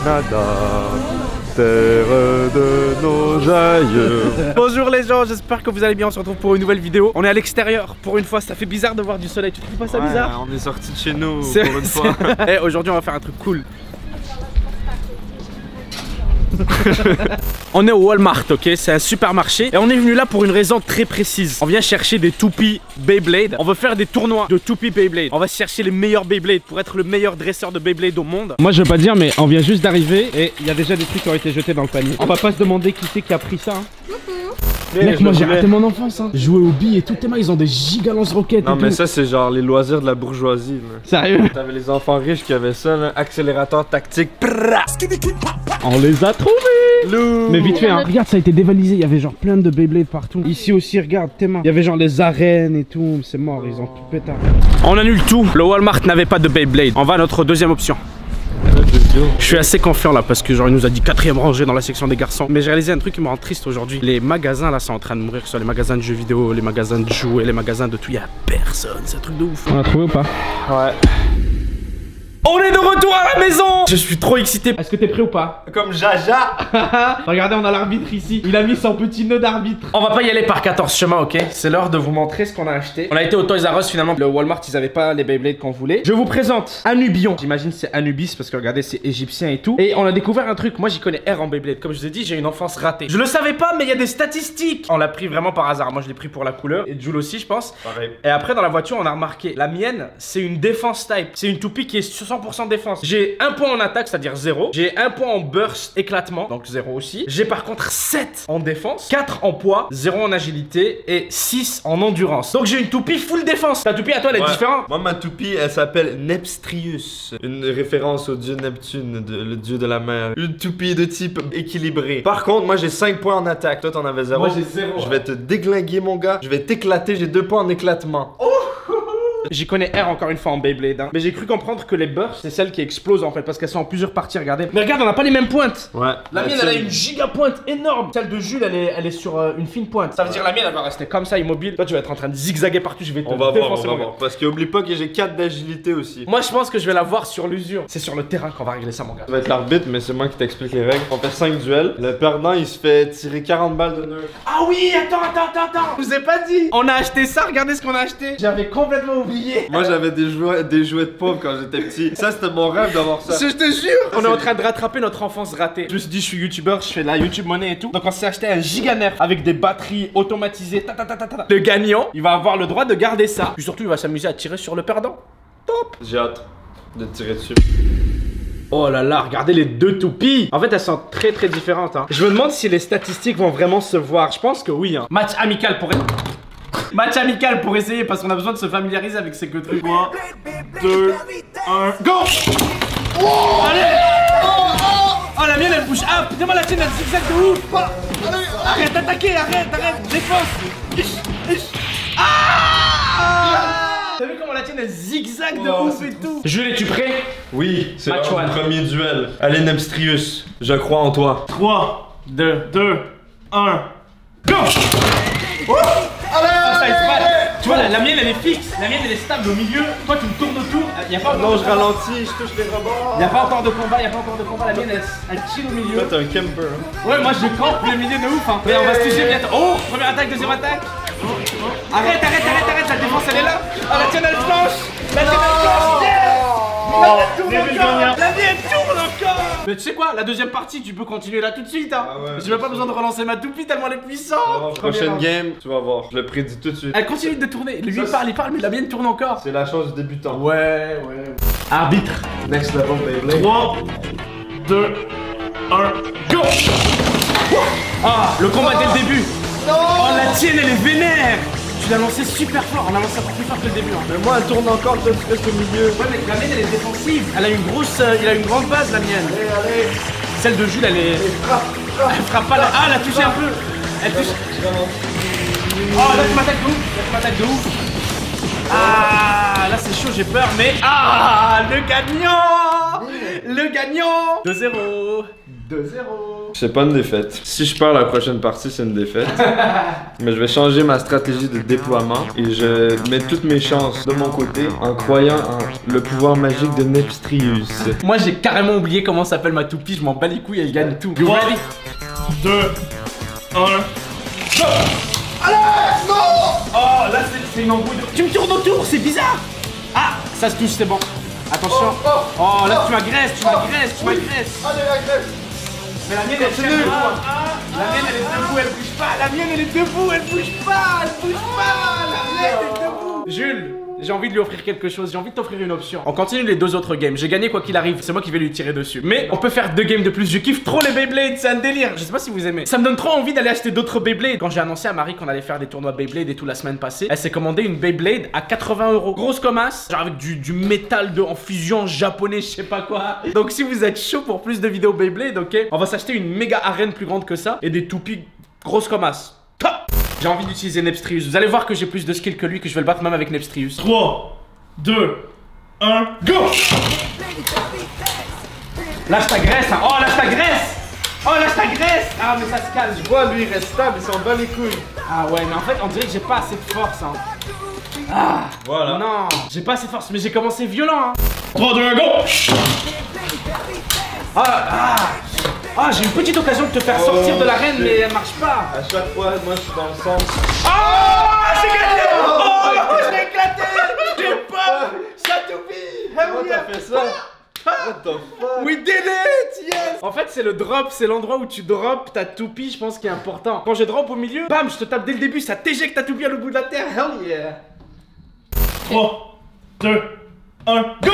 Canada, terre de nos aïeux. Bonjour les gens, j'espère que vous allez bien, on se retrouve pour une nouvelle vidéo. On est à l'extérieur, pour une fois ça fait bizarre de voir du soleil, tu trouves pas ça bizarre? On est sorti de chez nous pour une fois. Et aujourd'hui on va faire un truc cool. On est au Walmart, ok, c'est un supermarché et on est venu là pour une raison très précise. On vient chercher des toupies Beyblade. On veut faire des tournois de toupies Beyblade. On va chercher les meilleurs Beyblade pour être le meilleur dresseur de Beyblade au monde. Moi je veux pas dire mais on vient juste d'arriver et il y a déjà des trucs qui ont été jetés dans le panier. On va pas se demander qui c'est qui a pris ça hein. Mec, moi j'ai raté mon enfance hein. Jouer aux billes et tout, tes mains ils ont des giga lance-roquettes. Non mais ça c'est genre les loisirs de la bourgeoisie là. Sérieux? T'avais les enfants riches qui avaient ça là, accélérateur tactique. On les a trouvés. Lourd. Mais vite fait hein. Regarde, ça a été dévalisé, il y avait genre plein de Beyblade partout. Ici aussi, regarde tes mains. Il y avait genre les arènes et tout, c'est mort, ils ont tout pétard. On annule tout, le Walmart n'avait pas de Beyblade. On va à notre deuxième option. Je suis assez confiant là parce que genre il nous a dit 4ème rangée dans la section des garçons. Mais j'ai réalisé un truc qui me rend triste aujourd'hui. Les magasins là sont en train de mourir, sur les magasins de jeux vidéo, les magasins de jouets, les magasins de tout, il y a personne, c'est un truc de ouf. On a trouvé ou pas? Ouais. On est de retour à la maison. Je suis trop excité. Est-ce que t'es prêt ou pas? Comme Jaja. Regardez, on a l'arbitre ici. Il a mis son petit nœud d'arbitre. On va pas y aller par 14 chemins, ok? C'est l'heure de vous montrer ce qu'on a acheté. On a été au Toys R Us finalement. Le Walmart, ils avaient pas les Beyblade qu'on voulait. Je vous présente Anubion. J'imagine c'est Anubis parce que regardez, c'est égyptien et tout. Et on a découvert un truc. Moi, j'y connais R en Beyblade. Comme je vous ai dit, j'ai une enfance ratée. Je le savais pas, mais il y a des statistiques. On l'a pris vraiment par hasard. Moi, je l'ai pris pour la couleur. Et Jules aussi, je pense. Pareil. Et après, dans la voiture, on a remarqué. La mienne, c'est une défense type. C'est une toupie qui est sur 100% défense. J'ai un point en attaque, c'est-à-dire 0. J'ai un point en burst, éclatement, donc 0 aussi. J'ai par contre 7 en défense, 4 en poids, 0 en agilité et 6 en endurance. Donc j'ai une toupie full défense. Ta toupie à toi, elle est différente. Moi, ma toupie, elle s'appelle Nepstrius. Une référence au dieu Neptune, le dieu de la mer. Une toupie de type équilibré. Par contre, moi, j'ai 5 points en attaque. Toi, t'en avais 0. Moi, j'ai 0. Je vais te déglinguer, mon gars. Je vais t'éclater. J'ai 2 points en éclatement. Oh! J'y connais R encore une fois en Beyblade hein. Mais j'ai cru comprendre que les bursts c'est celles qui explosent en fait parce qu'elles sont en plusieurs parties, regardez. Mais regarde, on n'a pas les mêmes pointes. Ouais. La mienne elle a une giga pointe énorme. Celle de Jules elle est sur une fine pointe. Ça veut dire la mienne elle va rester comme ça immobile. Toi tu vas être en train de zigzaguer partout, je vais te défoncer mon gars. Parce qu'oublie pas que j'ai 4 d'agilité aussi. Moi je pense que je vais la voir sur l'usure. C'est sur le terrain qu'on va régler ça mon gars. Ça va être l'arbitre mais c'est moi qui t'explique les règles. On fait 5 duels. Le perdant il se fait tirer 40 balles de nœud. Ah oui, attends. Je vous ai pas dit. On a acheté ça, regardez ce qu'on a acheté. J'avais complètement oublié. Moi j'avais des jouets de pauvres quand j'étais petit. Ça c'était mon rêve d'avoir ça. Je te jure. On est en train de rattraper notre enfance ratée. Je me suis dit je suis youtubeur, je fais de la YouTube money et tout. Donc on s'est acheté un giganerf avec des batteries automatisées. Le gagnant, il va avoir le droit de garder ça. Puis surtout il va s'amuser à tirer sur le perdant. Top. J'ai hâte de tirer dessus. Oh là là, regardez les deux toupies. En fait elles sont très différentes hein. Je me demande si les statistiques vont vraiment se voir. Je pense que oui hein. Match amical pour essayer parce qu'on a besoin de se familiariser avec ces trucs. 3, 2, 1, go! Oh, allez! Oh la mienne elle bouge. Ah putain moi la tienne elle zigzag de ouf. Arrête d'attaquer, arrête, défense. Ah! T'as vu comment la tienne elle zigzag de ouf et tout? Jules, es-tu prêt? Oui, c'est le premier duel. Allez Nepstrius, je crois en toi. 3, 2, 1, go! Tu vois la mienne elle est fixe, la mienne elle est stable au milieu. Toi tu me tournes autour. Y a pas non, je ralentis, je touche les rebords. Y'a pas encore de combat, la mienne elle chill au milieu. Toi t'es un camper hein. Ouais moi je campe le milieu de ouf hein. Mais on va se toucher bientôt. Oh, première attaque, deuxième attaque. Arrête, la défense elle est là. Ah la tienne elle flanche. La mienne tourne encore. Mais tu sais quoi, la deuxième partie tu peux continuer là tout de suite hein. J'ai même pas besoin de relancer ma toupie tellement elle est puissante. Prochaine game, tu vas voir, je le prédis tout de suite. Elle continue de tourner, lui il parle mais la mienne tourne encore. C'est la chance du débutant. Ouais. Arbitre. Next level Beyblade. 3, 2, 1, go! Ah, le combat dès le début. Oh la tienne elle est vénère. Tu l'as lancé super fort, on a lancé encore plus fort que le début hein. Mais moi elle tourne encore, toi tu restes au milieu. Ouais mais la mienne elle est défensive. Elle a une grande base la mienne. Allez. Celle de Jules elle est... Elle frappe pas là. Ah elle a touché un peu. Elle touche. Oh là tu m'attaques de ouf. Ah là c'est chaud, j'ai peur mais... Ah le gagnant. 2-0. 2-0. C'est pas une défaite. Si je perds la prochaine partie, c'est une défaite. Mais je vais changer ma stratégie de déploiement et je mets toutes mes chances de mon côté en croyant en le pouvoir magique de Nepstrius. Moi j'ai carrément oublié comment s'appelle ma toupie, je m'en bats les couilles, elle gagne tout. 3, 2, 1, go! Allez, non! Oh là c'est une embrouille de... Tu me tournes autour, c'est bizarre! Ah, ça se touche, c'est bon. Attention. Oh là tu m'agresses, tu m'agresses, tu m'agresses. Allez la graisse. Mais la mienne elle tient debout. La mienne elle est debout, elle bouge pas. La mienne elle est debout, elle bouge pas. Elle bouge pas. La mienne est debout. Jules, j'ai envie de lui offrir quelque chose, j'ai envie de t'offrir une option. On continue les 2 autres games, j'ai gagné quoi qu'il arrive, c'est moi qui vais lui tirer dessus. Mais on peut faire 2 games de plus, je kiffe trop les Beyblade, c'est un délire. Je sais pas si vous aimez. Ça me donne trop envie d'aller acheter d'autres Beyblade. Quand j'ai annoncé à Marie qu'on allait faire des tournois Beyblade et tout la semaine passée, elle s'est commandé une Beyblade à 80 €. Grosse comme as, genre avec du métal en fusion japonais, je sais pas quoi. Donc si vous êtes chaud pour plus de vidéos Beyblade, ok, on va s'acheter une méga arène plus grande que ça et des toupies grosses comme as. J'ai envie d'utiliser Nepstrius. Vous allez voir que j'ai plus de skill que lui, que je vais le battre même avec Nepstrius. 3, 2, 1, go! Lâche ta graisse, hein. Oh, lâche ta graisse! Oh, lâche ta graisse! Ah, mais ça se calme. Tu vois, lui, il reste stable, il s'en bat les couilles. Ah ouais, mais en fait, on dirait que j'ai pas assez de force, hein. Ah, voilà. Non, j'ai pas assez de force, mais j'ai commencé violent, hein. 3, 2, 1, go! Ah, j'ai une petite occasion de te faire sortir de l'arène, mais elle marche pas. À chaque fois, moi, je suis dans le centre. Oh, j'ai gagné! Oh, je l'ai éclaté! J'ai pas! Chatoupie! Comment t'as fait ça? What the fuck? We did it! Yes! En fait, c'est le drop, c'est l'endroit où tu drops ta toupie, je pense, qui est important. Quand je drop au milieu, bam, je te tape dès le début, ça t'éjecte ta toupie à l'autre bout de la terre. Hell yeah! 3, 2, 1, go!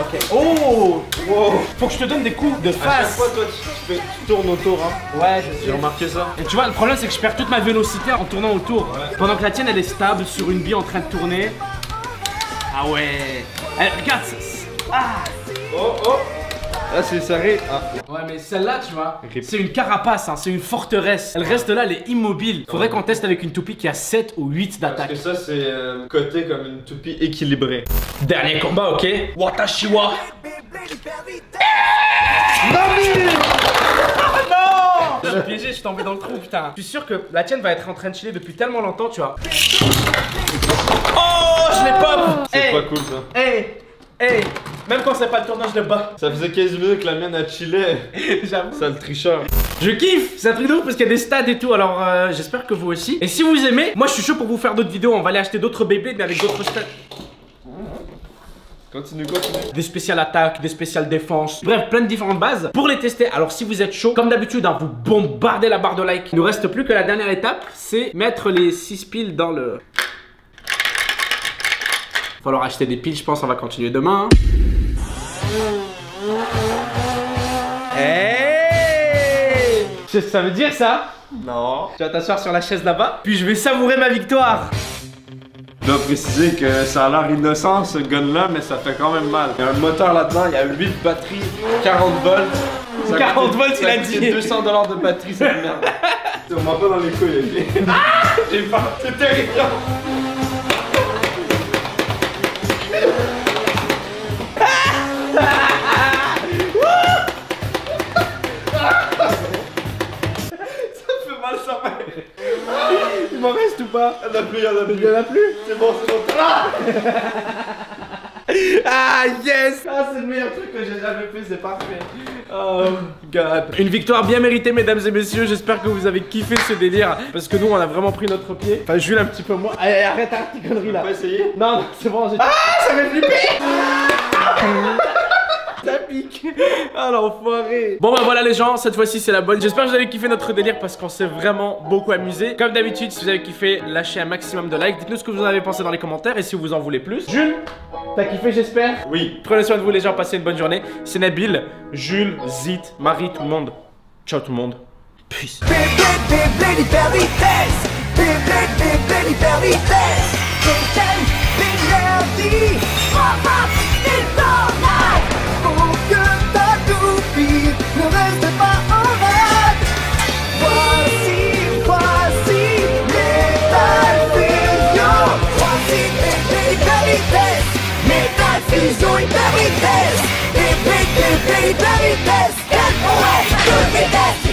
Ok. Oh! Wow. Faut que je te donne des coups de À chaque face. fois, toi, tu tournes autour, hein. Ouais, J'ai remarqué ça. Et tu vois, le problème, c'est que je perds toute ma vélocité en tournant autour. Ouais. Pendant que la tienne, elle est stable sur une bille en train de tourner. Ah ouais. Regarde ça. Ah. Oh, oh. Là, c'est serré. Ah. Ouais, mais celle-là, tu vois, c'est une carapace, hein, c'est une forteresse. Elle reste là, elle est immobile. Faudrait qu'on teste avec une toupie qui a 7 ou 8 d'attaque. Parce que ça, c'est coté comme une toupie équilibrée. Dernier combat, ok? Watashiwa. Non! Je suis piégé, je suis tombé dans le trou, putain. Je suis sûr que la tienne va être en train de chiller depuis tellement longtemps, tu vois. Oh, je l'ai pop! C'est pas cool, ça. Hey, même quand c'est pas le tournage de bas. Ça faisait 15 minutes que la mienne a chillé. J'avoue. Ça, le tricheur. Je kiffe, c'est un truc de ouf parce qu'il y a des stats et tout, alors j'espère que vous aussi. Et si vous aimez, moi je suis chaud pour vous faire d'autres vidéos, on va aller acheter d'autres Beyblade mais avec d'autres stats. Continue. Des spéciales attaques, des spéciales défense, bref, plein de différentes bases pour les tester. Alors si vous êtes chaud, comme d'habitude, hein, vous bombardez la barre de like. Il nous reste plus que la dernière étape, c'est mettre les 6 piles dans le... Il va falloir acheter des piles, je pense, on va continuer demain. Hey! Tu sais ce que ça veut dire ça? Non. Tu vas t'asseoir sur la chaise là-bas, puis je vais savourer ma victoire. Je dois préciser que ça a l'air innocent ce gun-là, mais ça fait quand même mal. Il y a un moteur là-dedans, il y a 8 batteries, 40 volts. 40 volts, il a dit. 200 $ de batterie, cette merde. On m'a pas dans les couilles, ok? Ah! J'ai peur, c'est terrifiant. Il m'en reste ou pas? Il y en a plus, il y en a plus. Il y en a plus? C'est bon, c'est bon. Ah! Ah yes! Ah c'est le meilleur truc que j'ai jamais fait, c'est parfait. Oh god. Une victoire bien méritée mesdames et messieurs, j'espère que vous avez kiffé ce délire. Parce que nous on a vraiment pris notre pied. Enfin Jules un petit peu moins. Allez arrête tes conneries là. On va essayer? Non, c'est bon, j'ai... Ah ça m'a flippé. Ça pique. Ah l'enfoiré. Bon bah voilà les gens, cette fois-ci c'est la bonne. J'espère que vous avez kiffé notre délire parce qu'on s'est vraiment beaucoup amusé. Comme d'habitude, si vous avez kiffé, lâchez un maximum de likes. Dites-nous ce que vous en avez pensé dans les commentaires et si vous en voulez plus. Jules, t'as kiffé j'espère? Oui. Prenez soin de vous les gens, passez une bonne journée. C'est Nabil, Jules, Zit, Marie, tout le monde. Ciao tout le monde. Peace. Ne reste pas en rade. Voici Metal Fusion. Voici Hyper Vitesse. Metal Fusion Hyper Vitesse. Hyper Vitesse. toute vitesse.